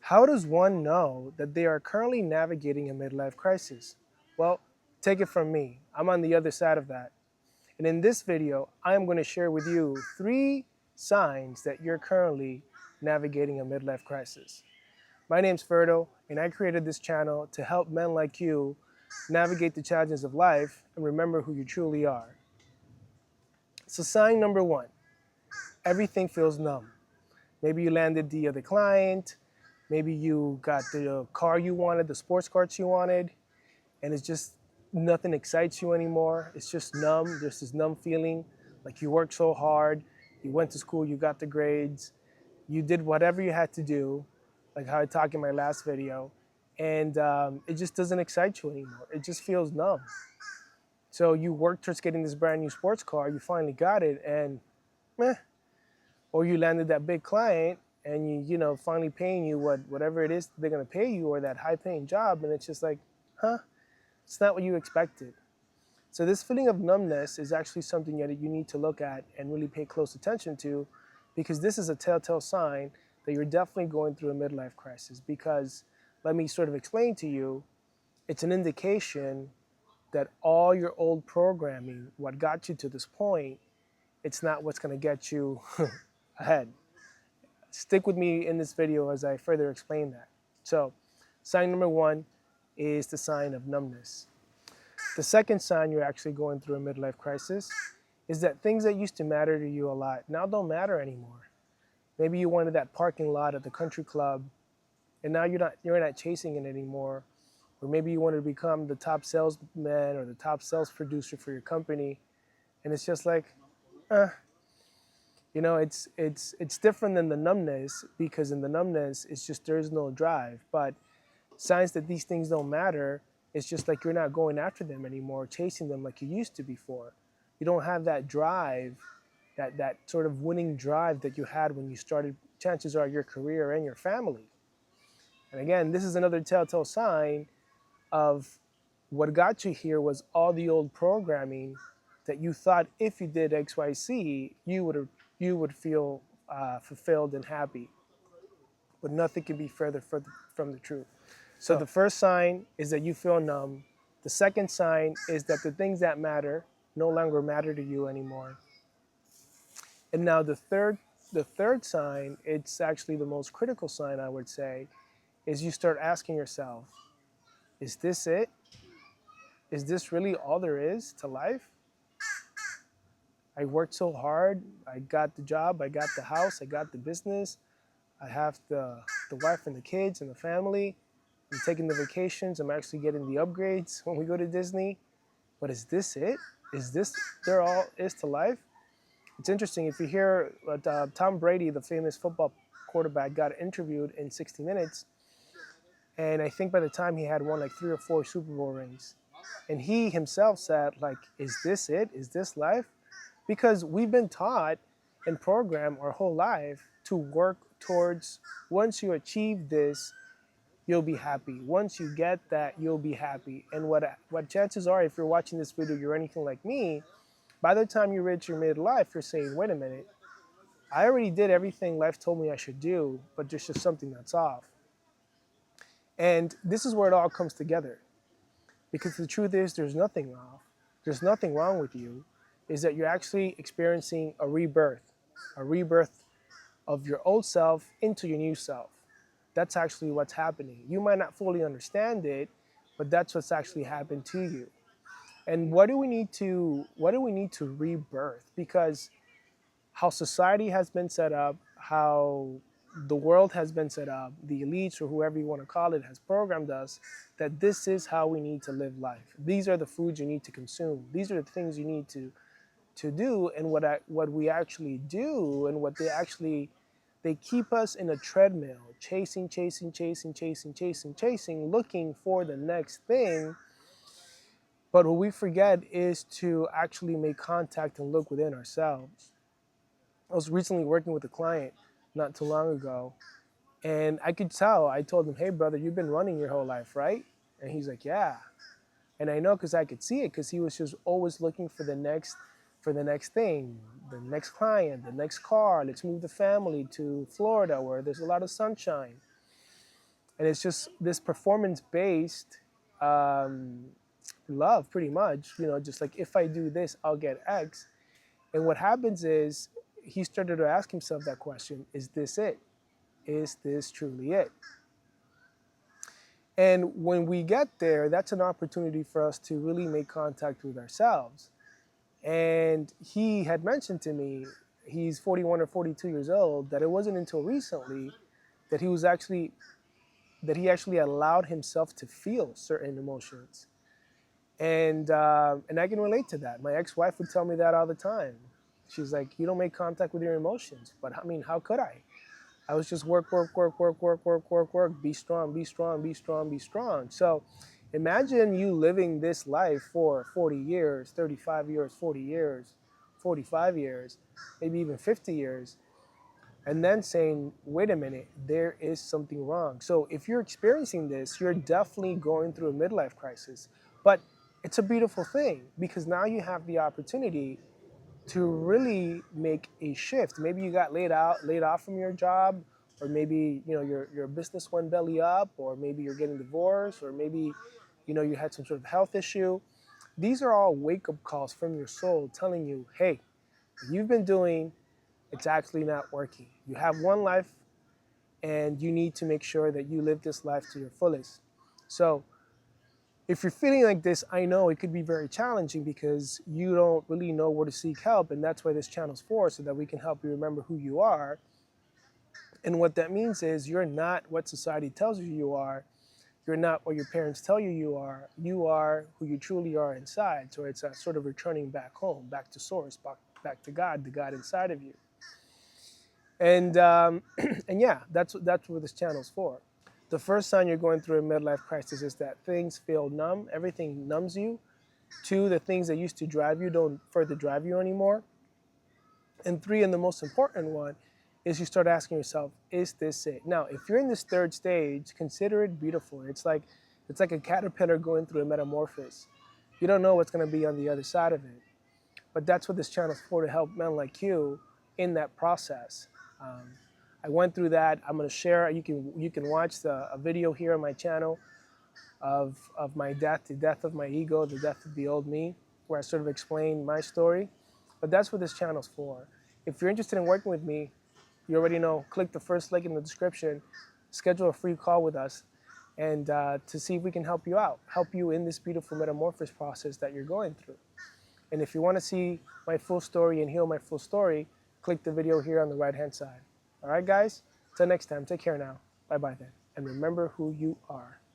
How does one know that they are currently navigating a midlife crisis? Well, take it from me. I'm on the other side of that. And in this video, I'm going to share with you 3 signs that you're currently navigating a midlife crisis. My name's Ferdo, and I created this channel to help men like you navigate the challenges of life and remember who you truly are. So sign number 1, everything feels numb. Maybe you landed the other client, maybe you got the car you wanted, the sports cars you wanted, and it's just nothing excites you anymore. It's just numb. There's this numb feeling like you worked so hard, you went to school, you got the grades, you did whatever you had to do, like how I talked in my last video, and it just doesn't excite you anymore. It just feels numb. So you worked towards getting this brand new sports car, you finally got it, and meh. Or you landed that big client and you finally paying you whatever it is they're gonna pay you, or that high paying job, and it's just like, huh? It's not what you expected. So this feeling of numbness is actually something that you need to look at and really pay close attention to, because this is a telltale sign that you're definitely going through a midlife crisis. Because let me sort of explain to you, it's an indication that all your old programming, what got you to this point, it's not what's going to get you ahead. Stick with me in this video as I further explain that. So, sign number 1 is the sign of numbness. The second sign you're actually going through a midlife crisis is that things that used to matter to you a lot now don't matter anymore. Maybe you wanted that parking lot at the country club, and now you're not chasing it anymore. Or maybe you wanted to become the top salesman or the top sales producer for your company, and it's just like, eh. It's different than the numbness, because in the numbness, it's just there's no drive. But signs that these things don't matter, it's just like you're not going after them anymore, chasing them like you used to before. You don't have that drive, that sort of winning drive that you had when you started, chances are, your career and your family. And again, this is another telltale sign of what got you here was all the old programming that you thought if you did X, Y, Z, you would feel fulfilled and happy. But nothing can be further from the truth. So the first sign is that you feel numb. The second sign is that the things that matter no longer matter to you anymore. And now the third sign, it's actually the most critical sign, I would say, is you start asking yourself, is this it? Is this really all there is to life? I worked so hard. I got the job. I got the house. I got the business. I have the wife and the kids and the family. I'm taking the vacations. I'm actually getting the upgrades when we go to Disney. But is this it? Is this there all is to life? It's interesting. If you hear what Tom Brady, the famous football quarterback, got interviewed in 60 Minutes, and I think by the time he had won like 3 or 4 Super Bowl rings, and he himself said, like, is this it? Is this life? Because we've been taught and programmed our whole life to work towards, once you achieve this, you'll be happy. Once you get that, you'll be happy. And what chances are, if you're watching this video, you're anything like me, by the time you reach your midlife, you're saying, wait a minute, I already did everything life told me I should do, but there's just something that's off. And this is where it all comes together. Because the truth is, there's nothing off. There's nothing wrong with you. Is that you're actually experiencing a rebirth of your old self into your new self. That's actually what's happening. You might not fully understand it, but that's what's actually happened to you. And what do we need to rebirth? Because how society has been set up, how the world has been set up, the elites or whoever you want to call it has programmed us that this is how we need to live life. These are the foods you need to consume. These are the things you need to do. And what we actually do, and what they keep us in a treadmill, chasing, looking for the next thing. But what we forget is to actually make contact and look within ourselves. I was recently working with a client not too long ago, and I could tell. I told him, hey brother, you've been running your whole life, right? And he's like, yeah. And I know, because I could see it, because he was just always looking for the next thing, the next client, the next car. Let's move the family to Florida where there's a lot of sunshine. And it's just this performance-based um, love, pretty much. Just like, if I do this, I'll get X. And what happens is he started to ask himself that question: Is this it? Is this truly it? And when we get there, that's an opportunity for us to really make contact with ourselves. And he had mentioned to me, he's 41 or 42 years old, that it wasn't until recently that he actually allowed himself to feel certain emotions. And I can relate to that. My ex-wife would tell me that all the time. She's like, "You don't make contact with your emotions." But I mean, how could I? I was just work, work, work, work, work, work, work, work. Be strong, be strong, be strong, be strong. So imagine you living this life for 40 years, 35 years, 40 years, 45 years, maybe even 50 years, and then saying, wait a minute, there is something wrong. So if you're experiencing this, you're definitely going through a midlife crisis. But it's a beautiful thing, because now you have the opportunity to really make a shift. Maybe you got laid off from your job, or maybe your business went belly up, or maybe you're getting divorced, or maybe you had some sort of health issue. These are all wake-up calls from your soul telling you, hey, what you've been doing, it's actually not working. You have one life, and you need to make sure that you live this life to your fullest. So if you're feeling like this, I know it could be very challenging, because you don't really know where to seek help. And that's why this channel's for, so that we can help you remember who you are. And what that means is, you're not what society tells you you are. You're not what your parents tell you you are. You are who you truly are inside. So it's a sort of returning back home, back to source, back to God, the God inside of you. And and yeah, that's what this channel's for. The first sign you're going through a midlife crisis is that things feel numb. Everything numbs you. Two, the things that used to drive you don't further drive you anymore. And three, and the most important one, is you start asking yourself, is this it? Now, if you're in this third stage, consider it beautiful. It's like a caterpillar going through a metamorphosis. You don't know what's going to be on the other side of it. But that's what this channel is for, to help men like you in that process. I went through that. I'm going to share. You can watch a video here on my channel of my death, the death of my ego, the death of the old me, where I sort of explain my story. But that's what this channel's for. If you're interested in working with me, you already know, click the first link in the description, schedule a free call with us, and to see if we can help you out, help you in this beautiful metamorphosis process that you're going through. And if you want to see my full story and hear my full story, click the video here on the right-hand side. All right, guys? Till next time, take care now. Bye-bye then. And remember who you are.